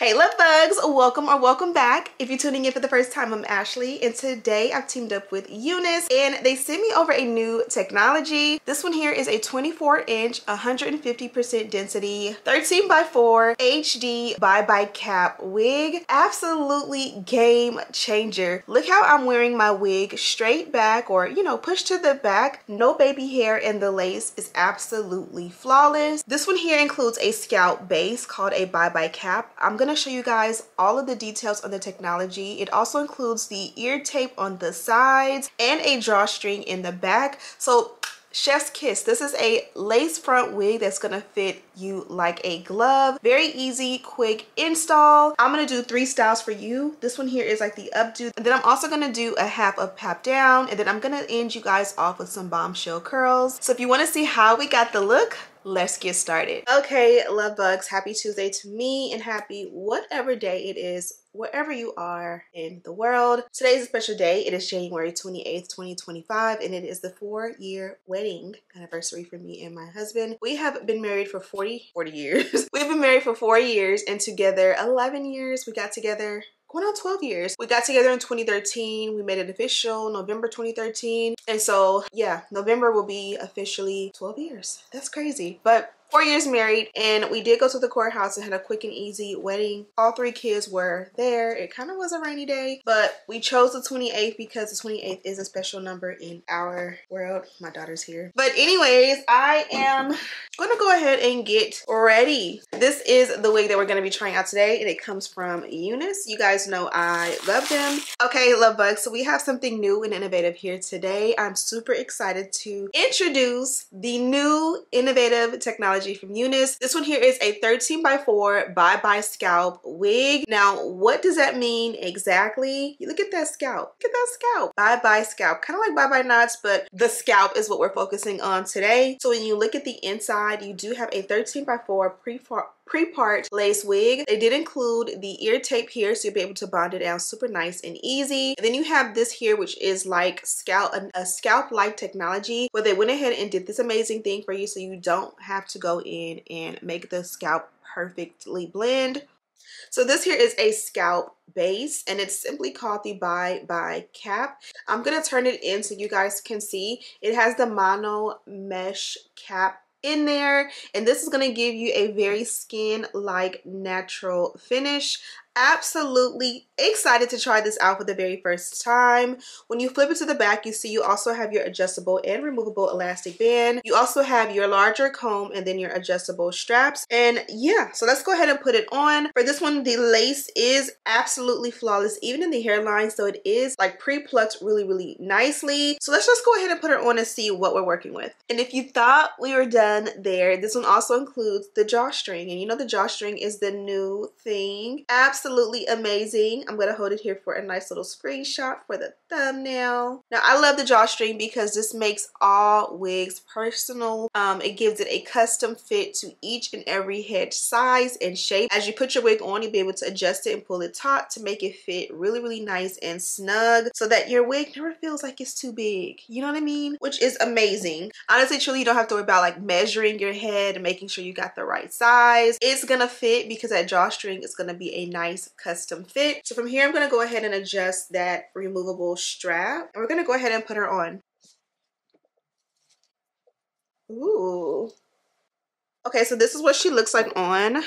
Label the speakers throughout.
Speaker 1: Hey love bugs, welcome or welcome back. If you're tuning in for the first time, I'm Ashley, and today I've teamed up with UNice and they sent me over a new technology. This one here is a 24-inch 150% density 13x4 HD ByeByeCap wig. Absolutely game changer. Look how I'm wearing my wig straight back, or pushed to the back. No baby hair, and the lace is absolutely flawless. This one here includes a scalp base called a ByeByeCap. I'm gonna show you guys all of the details on the technology. It also includes the ear tape on the sides and a drawstring in the back. So chef's kiss. This is a lace front wig that's gonna fit you like a glove. Very easy, quick install. I'm gonna do 3 styles for you. This one here is like the updo, and then I'm also gonna do a half up, half down, and then I'm gonna end you guys off with some bombshell curls. So if you want to see how we got the look, let's get started. Okay, love bugs, happy Tuesday to me, and happy whatever day it is wherever you are in the world. Today is a special day. It is January 28th, 2025, and it is the 4-year wedding anniversary for me and my husband. We have been married for 40 years. We've been married for 4 years and together 11 years. We got together going on 12 years. We got together in 2013. We made it official November 2013. And so yeah, November will be officially 12 years. That's crazy. But 4 years married, and we did go to the courthouse and had a quick and easy wedding. All 3 kids were there. It kind of was a rainy day, but we chose the 28th because the 28th is a special number in our world. My daughter's here. But anyways, I am gonna go ahead and get ready. This is the wig that we're gonna be trying out today, and it comes from UNice. You guys know I love them. Okay, love bugs, so we have something new and innovative here today. I'm super excited to introduce the new innovative technology from UNice. This one here is a 13x4 ByeByeScalp wig. Now, what does that mean exactly? You look at that scalp. Look at that scalp. ByeByeScalp. Kind of like ByeByeKnots, but the scalp is what we're focusing on today. So when you look at the inside, you do have a 13x4 pre-part lace wig. They did include the ear tape here, so you'll be able to bond it down super nice and easy. And then you have this here, which is like a scalp-like technology, where they went ahead and did this amazing thing for you, so you don't have to go in and make the scalp perfectly blend. So this here is a scalp base, and it's simply called the ByeByeCap. I'm gonna turn it in so you guys can see. It has the mono mesh cap in there, and this is going to give you a very skin-like natural finish. Absolutely excited to try this out for the very first time. When you flip it to the back, you see you also have your adjustable and removable elastic band. You also have your larger comb and then your adjustable straps. And yeah, so let's go ahead and put it on. For this one, the lace is absolutely flawless, even in the hairline, so it is like pre-plucked really nicely. So let's just go ahead and put her on and see what we're working with. And if you thought we were done there, this one also includes the drawstring, and you know the drawstring is the new thing. Absolutely amazing. I'm gonna hold it here for a nice little screenshot for the thumbnail. Now, I love the drawstring because this makes all wigs personal. It gives it a custom fit to each and every head size and shape. As you put your wig on, you'll be able to adjust it and pull it taut to make it fit really nice and snug, so that your wig never feels like it's too big. You know what I mean? Which is amazing. Honestly, truly, you don't have to worry about like measuring your head and making sure you got the right size. It's gonna fit because that drawstring is gonna be a nice custom fit. So from here, I'm going to go ahead and adjust that removable strap, and we're going to go ahead and put her on. Ooh. Okay, so this is what she looks like on.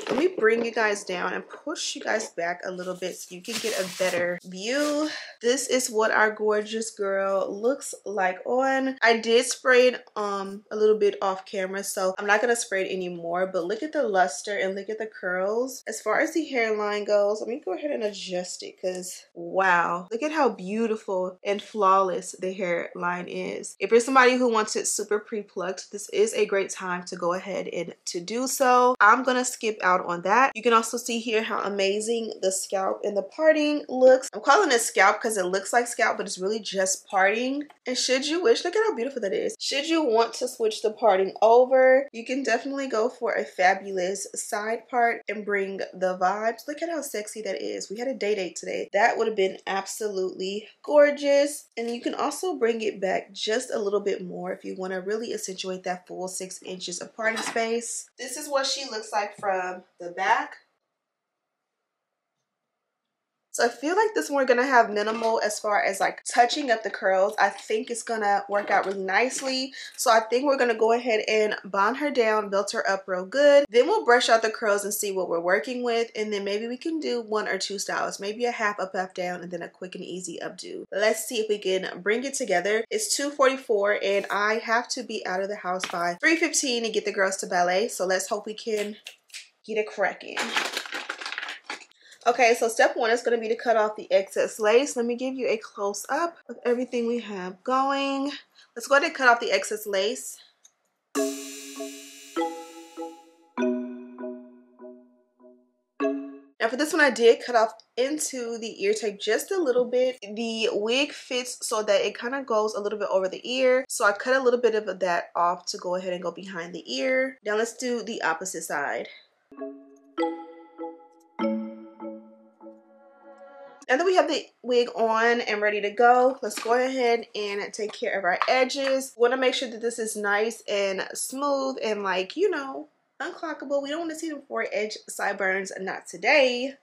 Speaker 1: Let me bring you guys down and push you guys back a little bit so you can get a better view. This is what our gorgeous girl looks like on. I did spray it a little bit off camera, so I'm not gonna spray it anymore, but look at the luster and look at the curls. As far as the hairline goes, let me go ahead and adjust it, because wow, look at how beautiful and flawless the hairline is. If you're somebody who wants it super pre-plucked, this is a great time to go ahead and to do so. I'm gonna skip out on that. You can also see here how amazing the scalp and the parting looks. I'm calling it scalp because it looks like scalp, but it's really just parting. And should you wish, look at how beautiful that is. Should you want to switch the parting over, you can definitely go for a fabulous side part and bring the vibes. Look at how sexy that is. We had a date today. That would have been absolutely gorgeous. And you can also bring it back just a little bit more if you want to really accentuate that full 6 inches of parting space. This is what she looks like from the back. So I feel like this one we're gonna have minimal as far as like touching up the curls. I think it's gonna work out really nicely. So I think we're gonna go ahead and bond her down, build her up real good. Then we'll brush out the curls and see what we're working with. And then maybe we can do 1 or 2 styles. Maybe a half up, half down, and then a quick and easy updo. Let's see if we can bring it together. It's 2:44 and I have to be out of the house by 3:15 and get the girls to ballet. So let's hope we can get it cracking. Okay, so step 1 is going to be to cut off the excess lace. Let me give you a close up of everything we have going. Let's go ahead and cut off the excess lace. Now for this one, I did cut off into the ear tape just a little bit. The wig fits so that it kind of goes a little bit over the ear. So I cut a little bit of that off to go ahead and go behind the ear. Now let's do the opposite side. Now that we have the wig on and ready to go, let's go ahead and take care of our edges. We want to make sure that this is nice and smooth and, like, you know, unclockable. We don't want to see the foredge sideburns, not today.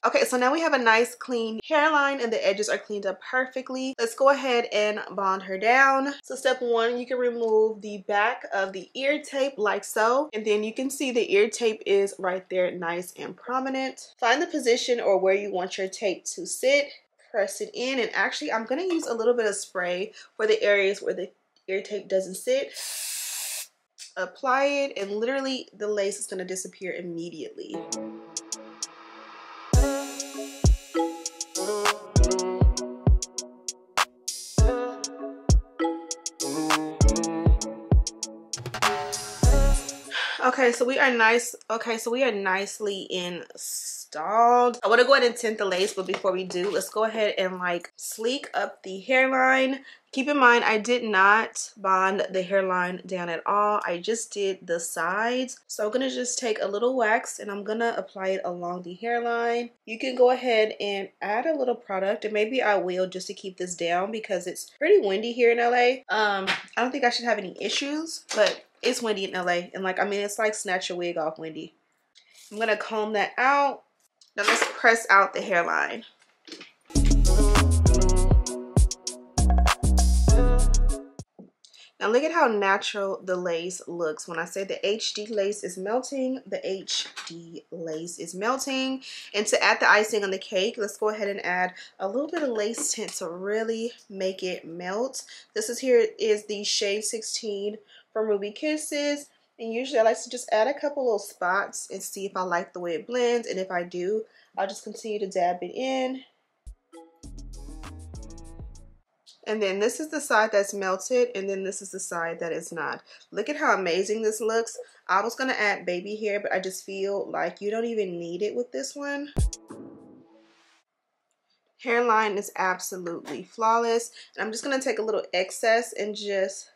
Speaker 1: Okay, so now we have a nice clean hairline and the edges are cleaned up perfectly. Let's go ahead and bond her down. So step 1, you can remove the back of the ear tape like so. And then you can see the ear tape is right there, nice and prominent. Find the position or where you want your tape to sit. Press it in, and actually I'm going to use a little bit of spray for the areas where the ear tape doesn't sit. Apply it, and literally the lace is going to disappear immediately. Okay, so we are nicely installed. I want to go ahead and tint the lace, but before we do, let's go ahead and like sleek up the hairline. Keep in mind, I did not bond the hairline down at all. I just did the sides. So I'm gonna just take a little wax and I'm gonna apply it along the hairline. You can go ahead and add a little product, and maybe I will, just to keep this down because it's pretty windy here in LA. I don't think I should have any issues, but it's windy in LA, and like, I mean, it's like snatch your wig off windy. I'm gonna comb that out. Now let's press out the hairline. Now look at how natural the lace looks. When I say the HD lace is melting, the HD lace is melting. And to add the icing on the cake, let's go ahead and add a little bit of lace tint to really make it melt. This is the shade 16 from Ruby Kisses. And usually I like to just add a couple little spots and see if I like the way it blends. And if I do, I'll just continue to dab it in. And then this is the side that's melted, and then this is the side that is not. Look at how amazing this looks. I was gonna add baby hair, but I just feel like you don't even need it with this one. Hairline is absolutely flawless. And I'm just gonna take a little excess and just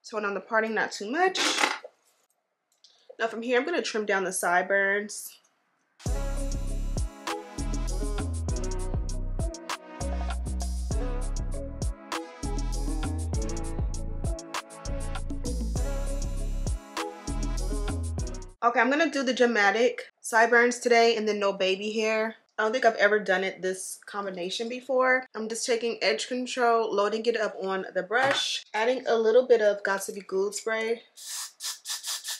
Speaker 1: tone on the parting, not too much. Now from here, I'm gonna trim down the sideburns. Okay, I'm gonna do the dramatic sideburns today and then no baby hair. I don't think I've ever done it this combination before. I'm just taking edge control, loading it up on the brush, adding a little bit of Got2b Glue spray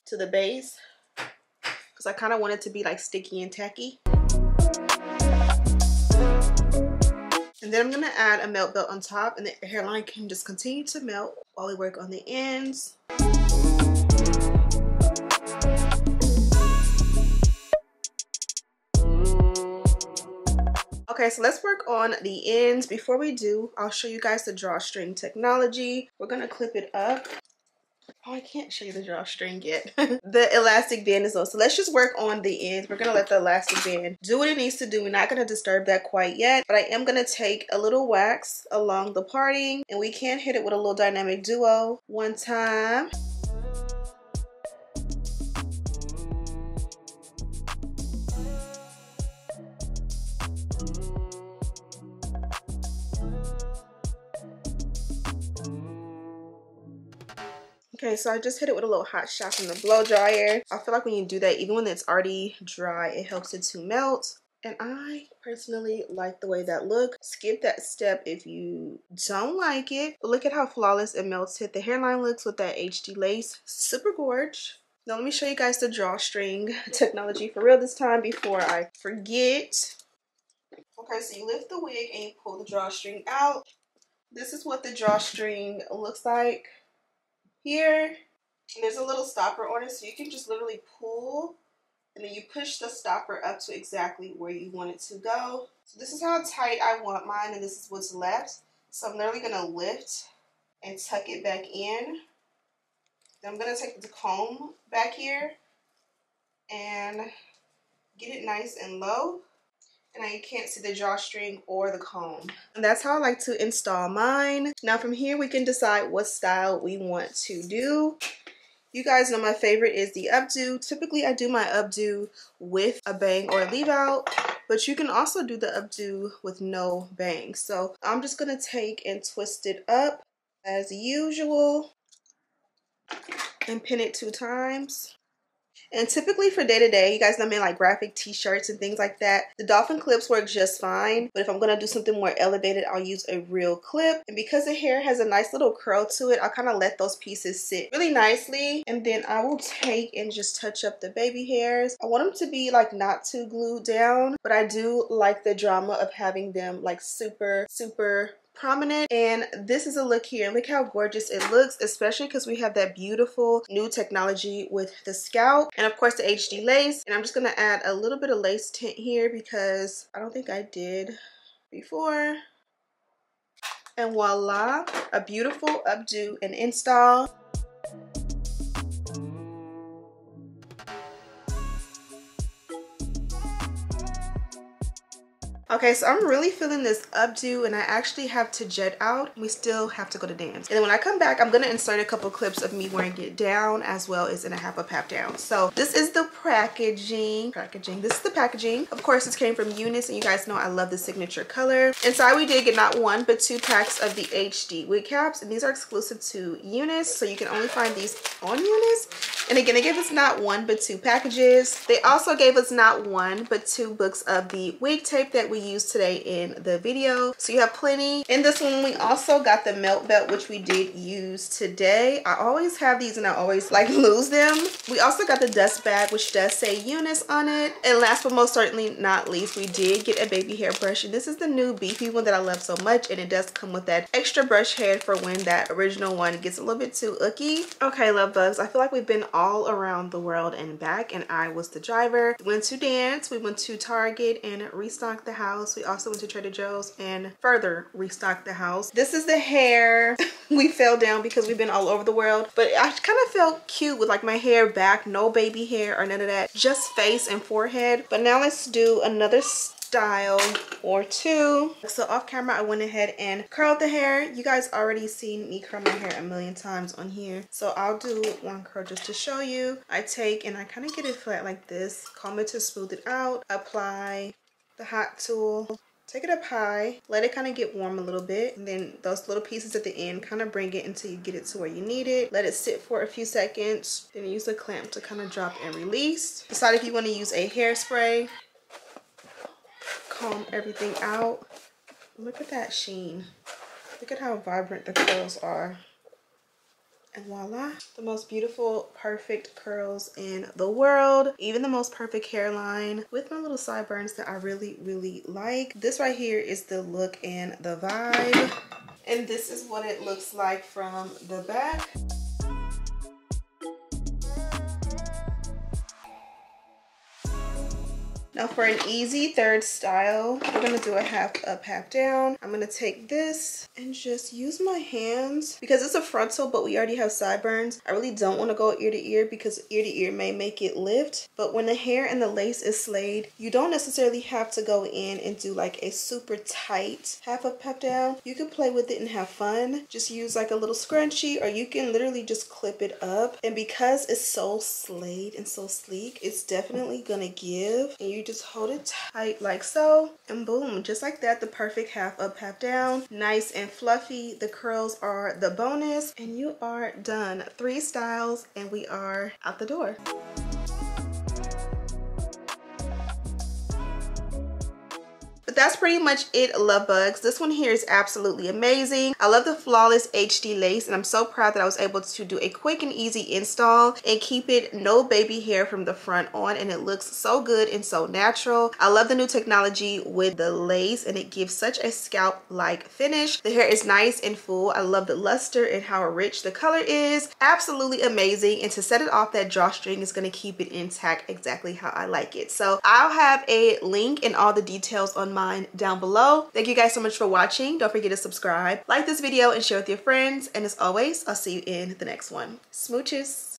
Speaker 1: to the base because I kind of want it to be like sticky and tacky. And then I'm gonna add a melt belt on top, and the hairline can just continue to melt while we work on the ends. Okay, so let's work on the ends. Before we do, I'll show you guys the drawstring technology. We're gonna clip it up. Oh, I can't show you the drawstring yet. The elastic band is on. So let's just work on the ends. We're gonna let the elastic band do what it needs to do. We're not gonna disturb that quite yet, but I am gonna take a little wax along the parting, and we can hit it with a little dynamic duo one time. Okay, so I just hit it with a little hot shot from the blow dryer. I feel like when you do that, even when it's already dry, it helps it to melt. And I personally like the way that looks. Skip that step if you don't like it. But look at how flawless it melts it. The hairline looks with that HD lace. Super gorge. Now let me show you guys the drawstring technology for real this time before I forget. Okay, so you lift the wig and you pull the drawstring out. This is what the drawstring looks like here. And there's a little stopper on it, so you can just literally pull and then you push the stopper up to exactly where you want it to go. So this is how tight I want mine, and this is what's left. So I'm literally gonna lift and tuck it back in. Then I'm gonna take the comb back here and get it nice and low. And now you can't see the drawstring or the comb. And that's how I like to install mine. Now from here we can decide what style we want to do. You guys know my favorite is the updo. Typically I do my updo with a bang or a leave out, but you can also do the updo with no bang. So I'm just gonna take and twist it up as usual and pin it 2 times. And typically for day to day, you guys know me like graphic t-shirts and things like that, the dolphin clips work just fine. But if I'm gonna do something more elevated, I'll use a real clip. And because the hair has a nice little curl to it, I'll kind of let those pieces sit really nicely. And then I will take and just touch up the baby hairs. I want them to be like not too glued down, but I do like the drama of having them like super prominent. And this is a look here. Look how gorgeous it looks, especially because we have that beautiful new technology with the scalp and of course the HD lace. And I'm just gonna add a little bit of lace tint here because I don't think I did before. And voila, a beautiful updo and install. Okay, so I'm really feeling this updo, and I actually have to jet out. We still have to go to dance. And then when I come back, I'm gonna insert a couple clips of me wearing it down as well as in a half a pap down. So this is the packaging. This is the packaging. Of course, this came from UNice, and you guys know I love the signature color. Inside we did get not 1 but 2 packs of the HD wig caps, and these are exclusive to UNice, so you can only find these on UNice. And again, they gave us not 1 but 2 packages. They also gave us not 1 but 2 books of the wig tape that we used today in the video, so you have plenty. In this one we also got the melt belt, which we did use today. I always have these and I always like lose them. We also got the dust bag, which does say UNice on it. And last but most certainly not least, we did get a baby hair brush, and this is the new beefy one that I love so much, and it does come with that extra brush head for when that original one gets a little bit too icky. Okay, love bugs, I feel like we've been all around the world and back, and I was the driver. We went to dance, we went to Target and restocked the house. We also went to Trader Joe's and further restocked the house. This is the hair. We fell down because we've been all over the world, but I kind of felt cute with like my hair back, no baby hair or none of that, just face and forehead. But now let's do another style or 2. So off camera I went ahead and curled the hair. You guys already seen me curl my hair a million times on here, so I'll do 1 curl just to show you. I take and I kind of get it flat like this, comb it to smooth it out, apply the hot tool, take it up high, let it kind of get warm a little bit, and then those little pieces at the end, kind of bring it until you get it to where you need it. Let it sit for a few seconds, then use a clamp to kind of drop and release. Decide if you want to use a hairspray. Comb everything out. Look at that sheen. Look at how vibrant the curls are. And voila, the most beautiful, perfect curls in the world. Even the most perfect hairline with my little sideburns that I really like. This right here is the look and the vibe. And this is what it looks like from the back. Now for an easy third style, we're gonna do a half up, half down. I'm gonna take this and just use my hands. Because it's a frontal, but we already have sideburns, I really don't wanna go ear to ear because ear to ear may make it lift. But when the hair and the lace is slayed, you don't necessarily have to go in and do like a super tight half up, half down. You can play with it and have fun. Just use like a little scrunchie, or you can literally just clip it up. And because it's so slayed and so sleek, it's definitely gonna give. And you just hold it tight like so, and boom, just like that, the perfect half up, half down. Nice and fluffy. The curls are the bonus, and you are done. 3 styles and we are out the door. But that's pretty much it, love bugs. This one here is absolutely amazing. I love the flawless HD lace, and I'm so proud that I was able to do a quick and easy install and keep it no baby hair from the front on, and it looks so good and so natural. I love the new technology with the lace, and it gives such a scalp-like finish. The hair is nice and full. I love the luster and how rich the color is. Absolutely amazing. And to set it off, that drawstring is going to keep it intact exactly how I like it. So I'll have a link and all the details on mine down below. Thank you guys so much for watching. Don't forget to subscribe, like this video, and share with your friends. And as always, I'll see you in the next one. Smooches.